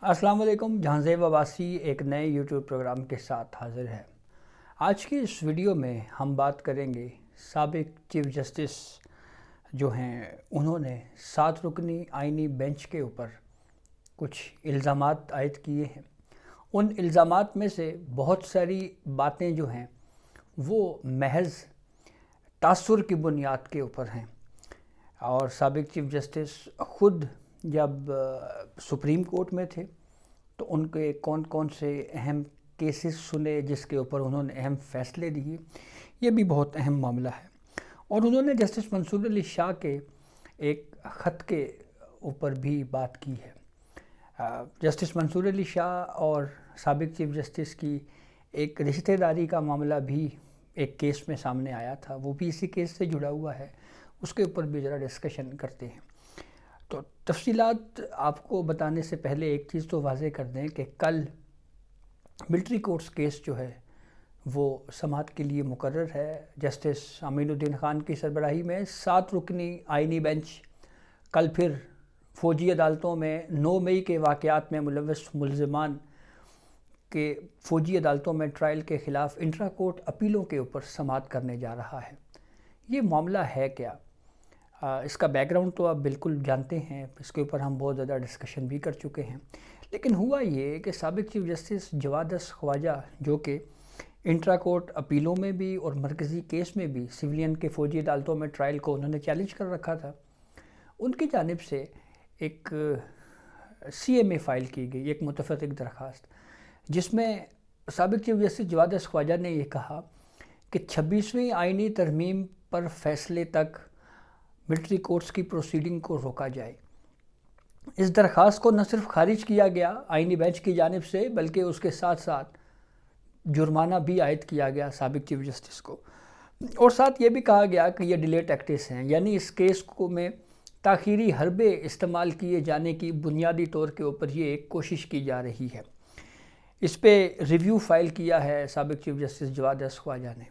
السلام علیکم، جہانزیب عباسی ایک نئے یوٹیوب پروگرام کے ساتھ حاضر ہے۔ آج کی اس ویڈیو میں ہم بات کریں گے سابق چیف جسٹس جو ہیں انہوں نے 7 رکنی آئینی بینچ کے اوپر کچھ الزامات عائد کیے ہیں۔ ان الزامات میں سے بہت ساری باتیں جو ہیں وہ محض تاثر کی بنیاد کے اوپر ہیں، اور سابق چیف جسٹس خود جب سپریم کورٹ میں تھے تو ان کے کون کون سے اہم کیسز سنے جس کے اوپر انہوں نے اہم فیصلے دیے، یہ بھی بہت اہم معاملہ ہے۔ اور انہوں نے جسٹس منصور علی شاہ کے ایک خط کے اوپر بھی بات کی ہے۔ جسٹس منصور علی شاہ اور سابق چیف جسٹس کی ایک رشتہ داری کا معاملہ بھی ایک کیس میں سامنے آیا تھا، وہ بھی اسی کیس سے جڑا ہوا ہے، اس کے اوپر بھی ذرا ڈسکشن کرتے ہیں۔ تو تفصیلات آپ کو بتانے سے پہلے ایک چیز تو واضح کر دیں کہ کل ملٹری کورٹس کیس جو ہے وہ سماعت کے لیے مقرر ہے۔ جسٹس امین الدین خان کی سربراہی میں 7 رکنی آئینی بینچ کل پھر فوجی عدالتوں میں 9 مئی کے واقعات میں ملوث ملزمان کے فوجی عدالتوں میں ٹرائل کے خلاف انٹرا کورٹ اپیلوں کے اوپر سماعت کرنے جا رہا ہے۔ یہ معاملہ ہے کیا؟ اس کا بیک گراؤنڈ تو آپ بالکل جانتے ہیں، اس کے اوپر ہم بہت زیادہ ڈسکشن بھی کر چکے ہیں، لیکن ہوا یہ کہ سابق چیف جسٹس جواد خواجہ جو کہ انٹرا کورٹ اپیلوں میں بھی اور مرکزی کیس میں بھی سویلین کے فوجی عدالتوں میں ٹرائل کو انہوں نے چیلنج کر رکھا تھا، ان کی جانب سے ایک سی ایم اے فائل کی گئی، ایک متفرق درخواست، جس میں سابق چیف جسٹس جواد خواجہ نے یہ کہا کہ 26ویں آئینی ترمیم پر فیصلے تک ملٹری کورٹس کی پروسیڈنگ کو روکا جائے۔ اس درخواست کو نہ صرف خارج کیا گیا آئینی بینچ کی جانب سے، بلکہ اس کے ساتھ ساتھ جرمانہ بھی عائد کیا گیا سابق چیف جسٹس کو، اور ساتھ یہ بھی کہا گیا کہ یہ ڈیلے ٹیکٹس ہیں، یعنی اس کیس کو میں تاخیری حربے استعمال کیے جانے کی بنیادی طور کے اوپر یہ ایک کوشش کی جا رہی ہے۔ اس پہ ریویو فائل کیا ہے سابق چیف جسٹس جواد خواجہ نے۔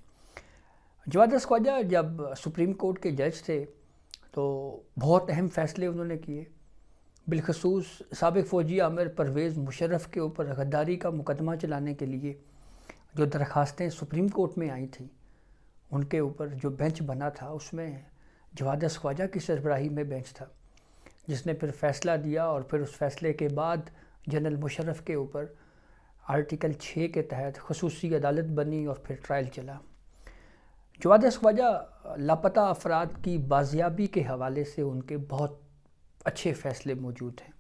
جواد خواجہ جب سپریم کورٹ کے جج تھے تو بہت اہم فیصلے انہوں نے کیے، بالخصوص سابق فوجی آمر پرویز مشرف کے اوپر غداری کا مقدمہ چلانے کے لیے جو درخواستیں سپریم کورٹ میں آئی تھیں، ان کے اوپر جو بینچ بنا تھا اس میں جواد خواجہ کی سربراہی میں بینچ تھا، جس نے پھر فیصلہ دیا، اور پھر اس فیصلے کے بعد جنرل مشرف کے اوپر آرٹیکل 6 کے تحت خصوصی عدالت بنی اور پھر ٹرائل چلا۔ جواد خواجہ لاپتہ افراد کی بازیابی کے حوالے سے ان کے بہت اچھے فیصلے موجود ہیں۔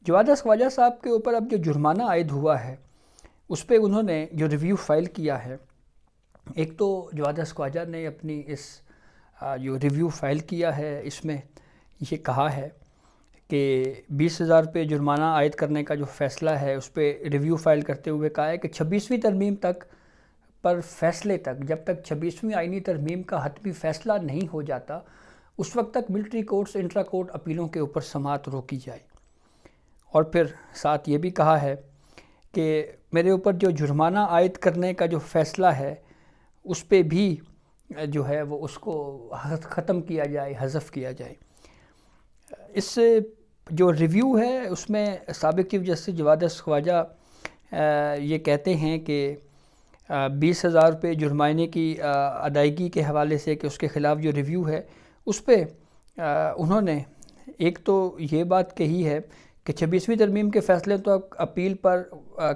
جواد خواجہ صاحب کے اوپر اب جو جرمانہ عائد ہوا ہے اس پہ انہوں نے جو ریویو فائل کیا ہے، ایک تو جواد خواجہ نے اپنی اس جو ریویو فائل کیا ہے اس میں یہ کہا ہے کہ 20,000 روپے جرمانہ عائد کرنے کا جو فیصلہ ہے اس پہ ریویو فائل کرتے ہوئے کہا ہے کہ 26ویں ترمیم تک پر فیصلے تک، جب تک 26ویں آئینی ترمیم کا حتمی فیصلہ نہیں ہو جاتا اس وقت تک ملٹری کورٹس انٹرا کورٹ اپیلوں کے اوپر سماعت روکی جائے۔ اور پھر ساتھ یہ بھی کہا ہے کہ میرے اوپر جو جرمانہ عائد کرنے کا جو فیصلہ ہے اس پہ بھی جو ہے وہ اس کو ختم کیا جائے، حذف کیا جائے۔ اس جو ریویو ہے اس میں سابق چیف جسٹس جواد خواجہ یہ کہتے ہیں کہ 20,000 روپے جرمانے کی ادائیگی کے حوالے سے کہ اس کے خلاف جو ریویو ہے اس پہ انہوں نے ایک تو یہ بات کہی ہے کہ 26ویں ترمیم کے فیصلے تک اپیل پر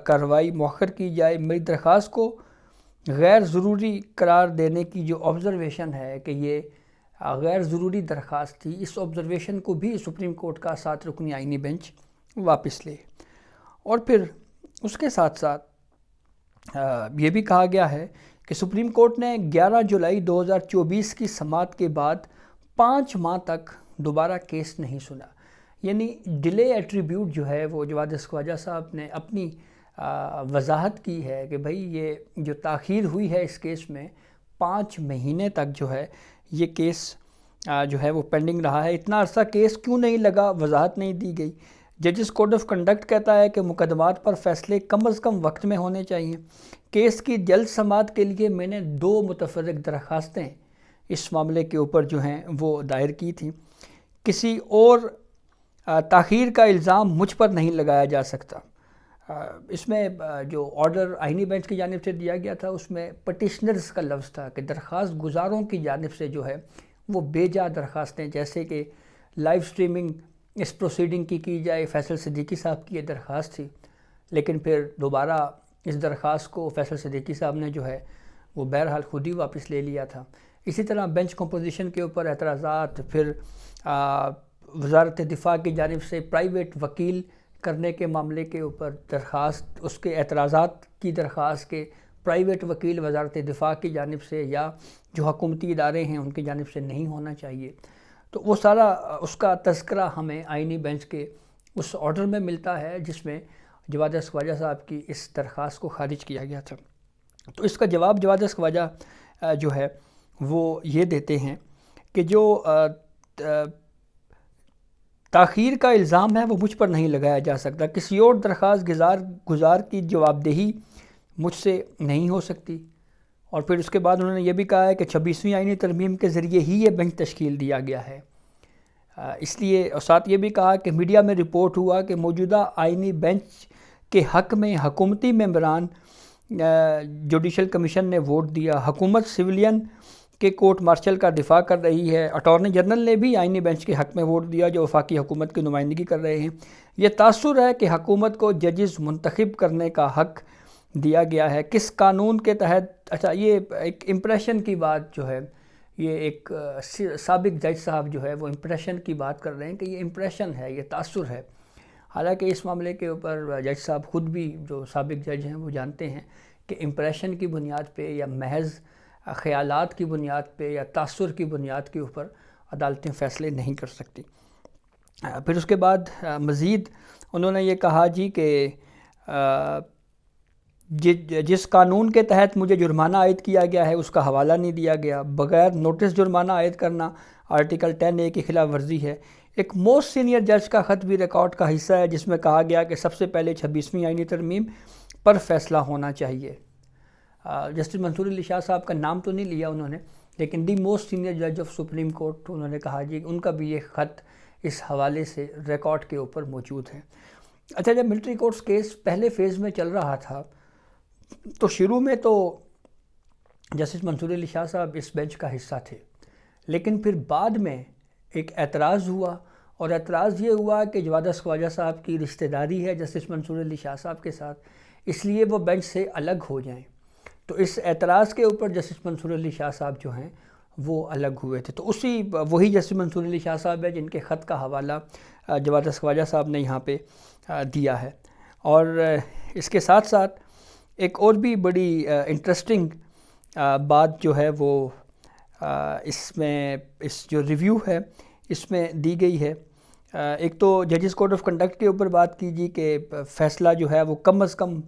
کارروائی مؤخر کی جائے۔ میری درخواست کو غیر ضروری قرار دینے کی جو آبزرویشن ہے کہ یہ غیر ضروری درخواست تھی، اس آبزرویشن کو بھی سپریم کورٹ کا 7 رکنی آئینی بینچ واپس لے۔ اور پھر اس کے ساتھ ساتھ یہ بھی کہا گیا ہے کہ سپریم کورٹ نے 11 جولائی 2024 کی سماعت کے بعد 5 ماہ تک دوبارہ کیس نہیں سنا، یعنی ڈیلے ایٹریبیوٹ جو ہے وہ جواد خواجہ صاحب نے اپنی وضاحت کی ہے کہ بھائی یہ جو تاخیر ہوئی ہے اس کیس میں 5 مہینے تک جو ہے یہ کیس جو ہے وہ پینڈنگ رہا ہے۔ اتنا عرصہ کیس کیوں نہیں لگا، وضاحت نہیں دی گئی۔ ججز کوڈ آف کنڈکٹ کہتا ہے کہ مقدمات پر فیصلے کم از کم وقت میں ہونے چاہیے۔ کیس کی جلد سماعت کے لیے میں نے 2 متفرق درخواستیں اس معاملے کے اوپر جو ہیں وہ دائر کی تھیں۔ کسی اور تاخیر کا الزام مجھ پر نہیں لگایا جا سکتا۔ اس میں جو آرڈر آئینی بینچ کی جانب سے دیا گیا تھا اس میں پٹیشنرز کا لفظ تھا کہ درخواست گزاروں کی جانب سے جو ہے وہ بے جا درخواستیں، جیسے کہ لائیو سٹریمنگ اس پروسیڈنگ کی جائے، فیصل صدیقی صاحب کی یہ درخواست تھی، لیکن پھر دوبارہ اس درخواست کو فیصل صدیقی صاحب نے جو ہے وہ بہرحال خود ہی واپس لے لیا تھا۔ اسی طرح بینچ کمپوزیشن کے اوپر اعتراضات، پھر وزارت دفاع کی جانب سے پرائیویٹ وکیل کرنے کے معاملے کے اوپر درخواست، اس کے اعتراضات کی درخواست کے پرائیویٹ وکیل وزارت دفاع کی جانب سے یا جو حکومتی ادارے ہیں ان کی جانب سے نہیں ہونا چاہیے، تو وہ سارا اس کا تذکرہ ہمیں آئینی بینچ کے اس آرڈر میں ملتا ہے جس میں جواد احمد خواجہ صاحب کی اس درخواست کو خارج کیا گیا تھا۔ تو اس کا جواب جواد احمد خواجہ جو ہے وہ یہ دیتے ہیں کہ جو تاخیر کا الزام ہے وہ مجھ پر نہیں لگایا جا سکتا، کسی اور درخواست گزار کی جواب دہی مجھ سے نہیں ہو سکتی۔ اور پھر اس کے بعد انہوں نے یہ بھی کہا ہے کہ 26ویں آئینی ترمیم کے ذریعے ہی یہ بینچ تشکیل دیا گیا ہے، اس لیے اور ساتھ یہ بھی کہا کہ میڈیا میں رپورٹ ہوا کہ موجودہ آئینی بینچ کے حق میں حکومتی ممبران جوڈیشل کمیشن نے ووٹ دیا، حکومت سویلین کے کورٹ مارشل کا دفاع کر رہی ہے، اٹارنی جنرل نے بھی آئینی بینچ کے حق میں ووٹ دیا جو وفاقی حکومت کی نمائندگی کر رہے ہیں۔ یہ تاثر ہے کہ حکومت کو ججز منتخب کرنے کا حق دیا گیا ہے، کس قانون کے تحت۔ اچھا، یہ ایک امپریشن کی بات جو ہے، یہ ایک سابق جج صاحب جو ہے وہ امپریشن کی بات کر رہے ہیں کہ یہ امپریشن ہے، یہ تاثر ہے۔ حالانکہ اس معاملے کے اوپر جج صاحب خود بھی جو سابق جج ہیں وہ جانتے ہیں کہ امپریشن کی بنیاد پہ یا محض خیالات کی بنیاد پہ یا تاثر کی بنیاد کے اوپر عدالتیں فیصلے نہیں کر سکتی۔ پھر اس کے بعد مزید انہوں نے یہ کہا جی کہ جس قانون کے تحت مجھے جرمانہ عائد کیا گیا ہے اس کا حوالہ نہیں دیا گیا، بغیر نوٹس جرمانہ عائد کرنا آرٹیکل 10A کی خلاف ورزی ہے۔ ایک موسٹ سینئر جج کا خط بھی ریکارڈ کا حصہ ہے جس میں کہا گیا کہ سب سے پہلے 26ویں آئینی ترمیم پر فیصلہ ہونا چاہیے۔ جسٹس منصور علی شاہ صاحب کا نام تو نہیں لیا انہوں نے، لیکن دی موسٹ سینئر جج آف سپریم کورٹ انہوں نے کہا جی ان کا بھی یہ خط اس حوالے سے ریکارڈ کے اوپر موجود ہے۔ اچھا، جب ملٹری کورٹس کیس پہلے فیز میں چل رہا تھا تو شروع میں تو جسٹس منصور علی شاہ صاحب اس بینچ کا حصہ تھے، لیکن پھر بعد میں ایک اعتراض ہوا، اور اعتراض یہ ہوا کہ جواد احمد خواجہ صاحب کی رشتہ داری ہے جسٹس منصور علی شاہ صاحب کے ساتھ، اس لیے وہ بینچ سے الگ ہو جائیں۔ تو اس اعتراض کے اوپر جسٹس منصور علی شاہ صاحب جو ہیں وہ الگ ہوئے تھے، تو وہی جسٹس منصور علی شاہ صاحب ہے جن کے خط کا حوالہ جواد احمد خواجہ صاحب نے یہاں پہ دیا ہے۔ اور اس کے ساتھ ساتھ ایک اور بھی بڑی انٹرسٹنگ بات جو ہے وہ اس جو ریویو ہے اس میں دی گئی ہے۔ ایک تو ججز کوڈ آف کنڈکٹ کے اوپر بات کیجیے کہ فیصلہ جو ہے وہ کم از کم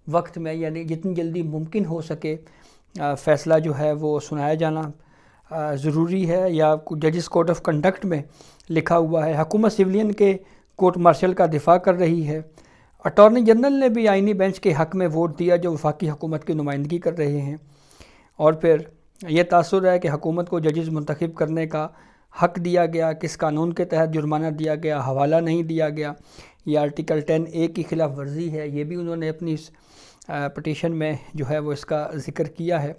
وقت میں، یعنی جتنی جلدی ممکن ہو سکے فیصلہ جو ہے وہ سنایا جانا ضروری ہے، یا ججز کوڈ آف کنڈکٹ میں لکھا ہوا ہے۔ حکومت سویلین کے کورٹ مارشل کا دفاع کر رہی ہے، اٹارنی جنرل نے بھی آئینی بینچ کے حق میں ووٹ دیا جو وفاقی حکومت کی نمائندگی کر رہے ہیں، اور پھر یہ تاثر ہے کہ حکومت کو ججز منتخب کرنے کا حق دیا گیا، کس قانون کے تحت جرمانہ دیا گیا، حوالہ نہیں دیا گیا، یہ آرٹیکل 10A کی خلاف ورزی ہے، یہ بھی انہوں نے اپنی پٹیشن میں جو ہے وہ اس کا ذکر کیا ہے۔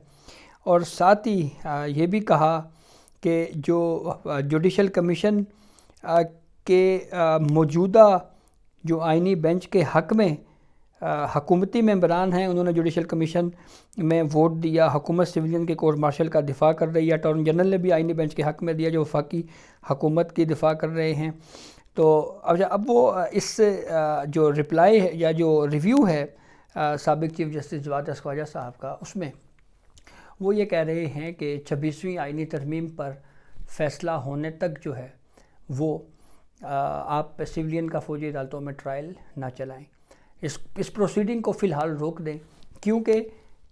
اور ساتھ ہی یہ بھی کہا کہ جو جوڈیشل کمیشن کے موجودہ جو آئینی بینچ کے حق میں حکومتی ممبران ہیں انہوں نے جوڈیشل کمیشن میں ووٹ دیا، حکومت سویلین کے کورٹ مارشل کا دفاع کر رہی ہے، اٹارنی جنرل نے بھی آئینی بینچ کے حق میں دیا جو وفاقی حکومت کی دفاع کر رہے ہیں۔ تو اب وہ اس جو رپلائی ہے یا جو ریویو ہے سابق چیف جسٹس جواد احمد خواجہ صاحب کا، اس میں وہ یہ کہہ رہے ہیں کہ 26ویں آئینی ترمیم پر فیصلہ ہونے تک جو ہے وہ آپ سویلین کا فوجی عدالتوں میں ٹرائل نہ چلائیں، اس پروسیڈنگ کو فی الحال روک دیں، کیونکہ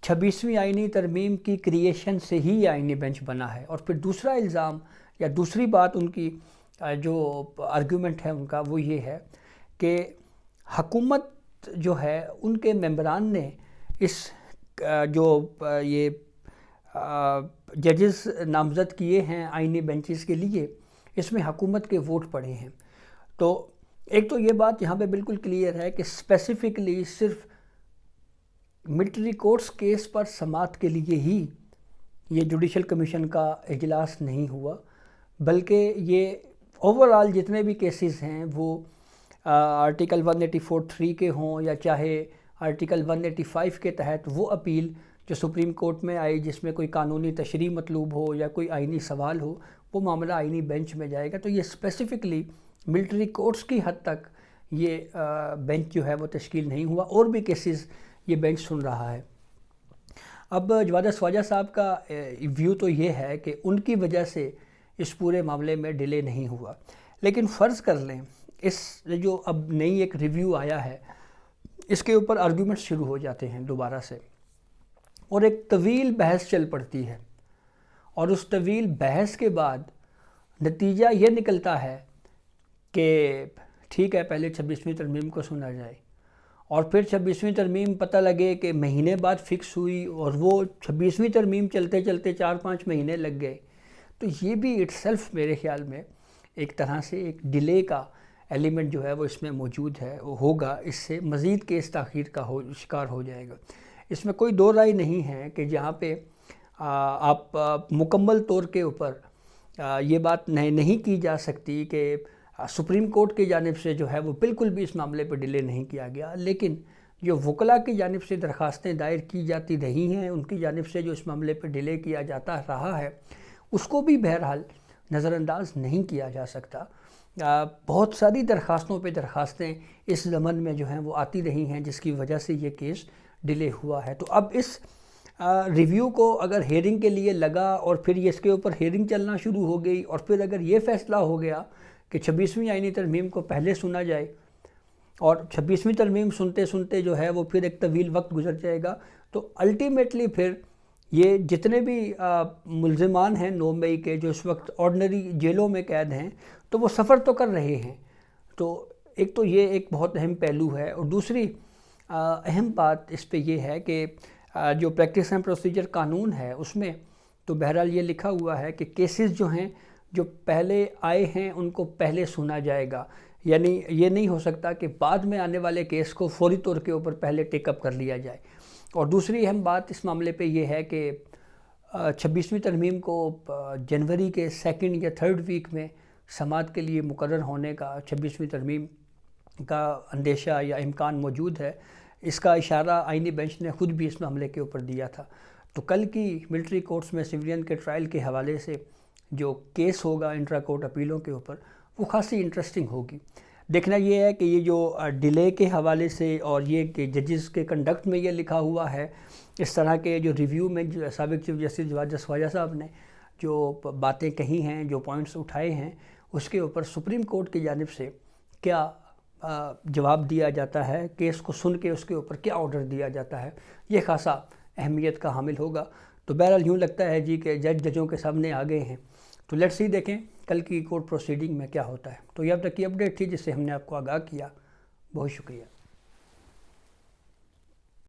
26ویں آئینی ترمیم کی کریشن سے ہی یہ آئینی بینچ بنا ہے۔ اور پھر دوسرا الزام یا دوسری بات ان کی جو آرگیومنٹ ہے ان کا وہ یہ ہے کہ حکومت جو ہے ان کے ممبران نے اس جو یہ ججز نامزد کیے ہیں آئینی بینچز کے لیے، اس میں حکومت کے ووٹ پڑے ہیں۔ تو ایک تو یہ بات یہاں پہ بالکل کلیئر ہے کہ اسپیسیفکلی صرف ملٹری کورٹس کیس پر سماعت کے لیے ہی یہ جوڈیشل کمیشن کا اجلاس نہیں ہوا، بلکہ یہ اوور آل جتنے بھی کیسز ہیں وہ آرٹیکل 184(3) کے ہوں یا چاہے آرٹیکل 185 کے تحت وہ اپیل جو سپریم کورٹ میں آئی جس میں کوئی قانونی تشریح مطلوب ہو یا کوئی آئینی سوال ہو، وہ معاملہ آئینی بینچ میں جائے گا۔ تو یہ اسپیسیفکلی ملٹری کورٹس کی حد تک یہ بینچ جو ہے وہ تشکیل نہیں ہوا، اور بھی کیسز یہ بینچ سن رہا ہے۔ اب جوادس خواجہ صاحب کا ویو تو یہ ہے کہ ان کی وجہ سے اس پورے معاملے میں ڈیلے نہیں ہوا، لیکن فرض کر لیں اس جو اب نئی ایک ریویو آیا ہے اس کے اوپر آرگیومنٹس شروع ہو جاتے ہیں دوبارہ سے، اور ایک طویل بحث چل پڑتی ہے، اور اس طویل بحث کے بعد نتیجہ یہ نکلتا ہے کہ ٹھیک ہے پہلے 26ویں ترمیم کو سنا جائے، اور پھر 26ویں ترمیم پتہ لگے کہ مہینے بعد فکس ہوئی، اور وہ 26ویں ترمیم چلتے چلتے 4-5 مہینے لگ گئے۔ تو یہ بھی اٹ سیلف میرے خیال میں ایک طرح سے ایک ڈیلے کا ایلیمنٹ جو ہے وہ اس میں موجود ہے، وہ ہوگا، اس سے مزید کیس تاخیر کا شکار ہو جائے گا۔ اس میں کوئی دو رائے نہیں ہے کہ جہاں پہ آپ مکمل طور کے اوپر یہ بات نہیں کی جا سکتی کہ سپریم کورٹ کی جانب سے جو ہے وہ بالکل بھی اس معاملے پہ ڈیلے نہیں کیا گیا، لیکن جو وکلاء کی جانب سے درخواستیں دائر کی جاتی رہی ہیں، ان کی جانب سے جو اس معاملے پہ ڈیلے کیا جاتا رہا ہے، اس کو بھی بہرحال نظر انداز نہیں کیا جا سکتا۔ بہت ساری درخواستیں اس ضمن میں جو ہیں وہ آتی رہی ہیں جس کی وجہ سے یہ کیس ڈیلے ہوا ہے۔ تو اب اس ریویو کو اگر ہیئرنگ کے لیے لگا اور پھر یہ اس کے اوپر ہیئرنگ چلنا شروع ہو گئی، اور پھر اگر یہ فیصلہ ہو گیا کہ 26ویں آئینی ترمیم کو پہلے سنا جائے، اور 26ویں ترمیم سنتے سنتے جو ہے وہ پھر ایک طویل وقت گزر جائے گا، تو الٹیمیٹلی پھر یہ جتنے بھی ملزمان ہیں 9 مئی کے جو اس وقت آرڈنری جیلوں میں قید ہیں، تو وہ سفر تو کر رہے ہیں۔ تو ایک تو یہ ایک بہت اہم پہلو ہے، اور دوسری اہم بات اس پہ یہ ہے کہ جو پریکٹس اینڈ پروسیجر قانون ہے اس میں تو بہرحال یہ لکھا ہوا ہے کہ کیسز جو ہیں جو پہلے آئے ہیں ان کو پہلے سنا جائے گا، یعنی یہ نہیں ہو سکتا کہ بعد میں آنے والے کیس کو فوری طور کے اوپر پہلے ٹیک اپ کر لیا جائے۔ اور دوسری اہم بات اس معاملے پہ یہ ہے کہ 26ویں ترمیم کو جنوری کے 2 یا 3 ویک میں سماعت کے لیے مقرر ہونے کا 26ویں ترمیم کا اندیشہ یا امکان موجود ہے۔ اس کا اشارہ آئینی بینچ نے خود بھی اس معاملے کے اوپر دیا تھا۔ تو کل کی ملٹری کورٹس میں سویلین کے ٹرائل کے حوالے سے جو کیس ہوگا انٹرا کورٹ اپیلوں کے اوپر، وہ خاصی انٹرسٹنگ ہوگی۔ دیکھنا یہ ہے کہ یہ جو ڈیلے کے حوالے سے اور یہ کہ ججز کے کنڈکٹ میں یہ لکھا ہوا ہے، اس طرح کے جو ریویو میں جو سابق چیف جسٹس جوادس خواجہ صاحب نے جو باتیں کہی ہیں، جو پوائنٹس اٹھائے ہیں، اس کے اوپر سپریم کورٹ کی جانب سے کیا جواب دیا جاتا ہے، کیس کو سن کے اس کے اوپر کیا آرڈر دیا جاتا ہے، یہ خاصا اہمیت کا حامل ہوگا۔ تو بہرحال یوں لگتا ہے جی کہ ججوں کے سامنے آ گئے ہیں، تو لیٹس سی دیکھیں کل کی کورٹ پروسیڈنگ میں کیا ہوتا ہے۔ تو یہ اب تک کی اپڈیٹ تھی جس سے ہم نے آپ کو آگاہ کیا۔ بہت شکریہ۔